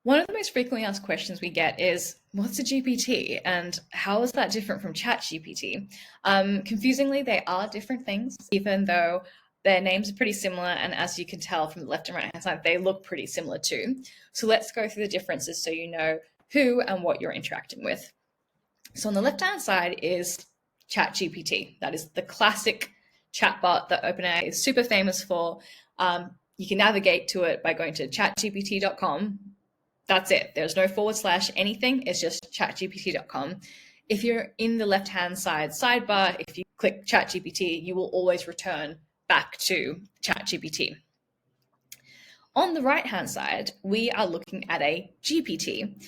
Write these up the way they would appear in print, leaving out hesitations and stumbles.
One of the most frequently asked questions we get is, what's a GPT and how is that different from ChatGPT? Confusingly, they are different things, even though their names are pretty similar. And as you can tell from the left and right hand side, they look pretty similar too. So let's go through the differences so you know who and what you're interacting with. So on the left hand side is ChatGPT. That is the classic chatbot that OpenAI is super famous for. You can navigate to it by going to chatgpt.com. That's it. There's no / anything. It's just chatgpt.com. If you're in the left-hand side sidebar, if you click ChatGPT, you will always return back to ChatGPT. On the right-hand side, we are looking at a GPT.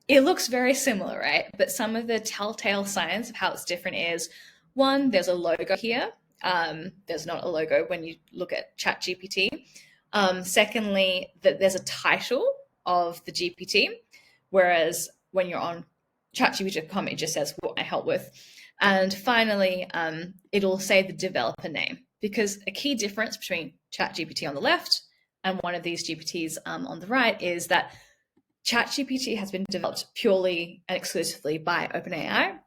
It looks very similar, right? But some of the telltale signs of how it's different is, one, there's a logo here. There's not a logo when you look at ChatGPT. Secondly, that there's a title of the GPT, whereas when you're on ChatGPT.com, it just says what I help with. And finally, it'll say the developer name, because a key difference between ChatGPT on the left and one of these GPTs on the right is that ChatGPT has been developed purely and exclusively by OpenAI,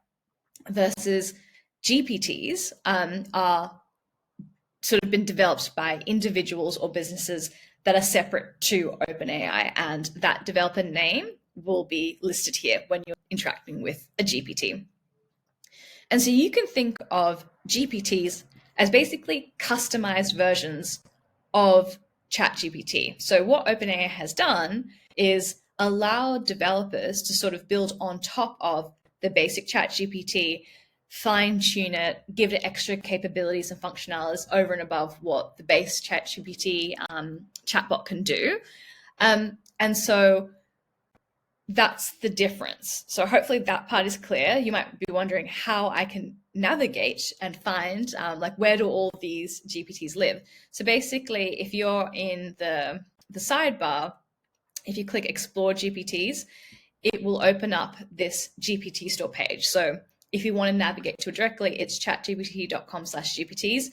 versus GPTs are sort of been developed by individuals or businesses that are separate to OpenAI, and that developer name will be listed here when you're interacting with a GPT. And so you can think of GPTs as basically customized versions of ChatGPT. So what OpenAI has done is allow developers to sort of build on top of the basic ChatGPT, fine tune it, give it extra capabilities and functionalities over and above what the base ChatGPT chatbot can do. And so that's the difference. So hopefully that part is clear. You might be wondering how I can navigate and find like, where do all these GPTs live? So basically, if you're in the sidebar, if you click Explore GPTs, it will open up this GPT Store page. So if you want to navigate to it directly, it's chatgpt.com/GPTs.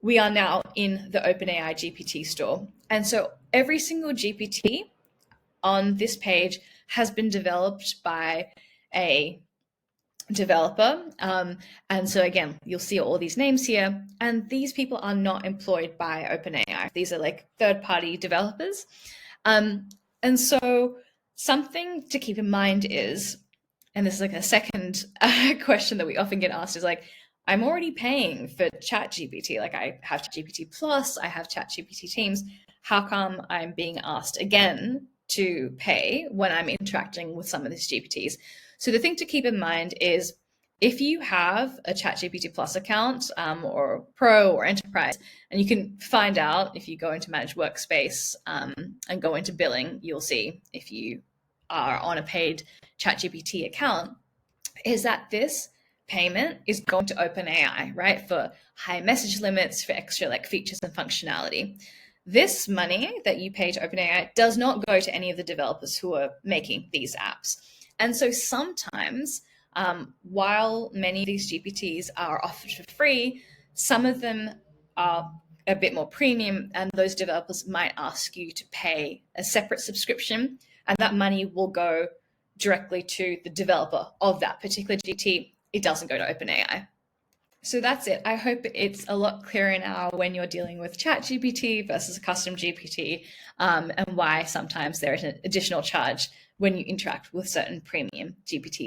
We are now in the OpenAI GPT Store. And so every single GPT on this page has been developed by a developer. And so again, you'll see all these names here, and these people are not employed by OpenAI. These are like third-party developers. And so something to keep in mind is, and this is like a second question that we often get asked, is like, I'm already paying for ChatGPT. Like, I have GPT Plus, I have ChatGPT Teams. How come I'm being asked again to pay when I'm interacting with some of these GPTs? So the thing to keep in mind is, if you have a ChatGPT Plus account or Pro or Enterprise, and you can find out if you go into Manage Workspace and go into billing, you'll see if you are on a paid ChatGPT account, is that this payment is going to OpenAI, right? For high message limits, for extra like features and functionality. This money that you pay to OpenAI does not go to any of the developers who are making these apps. And so sometimes, while many of these GPTs are offered for free, some of them are a bit more premium, and those developers might ask you to pay a separate subscription, and that money will go directly to the developer of that particular GPT. It doesn't go to OpenAI. So that's it. I hope it's a lot clearer now when you're dealing with ChatGPT versus a custom GPT, and why sometimes there is an additional charge when you interact with certain premium GPTs.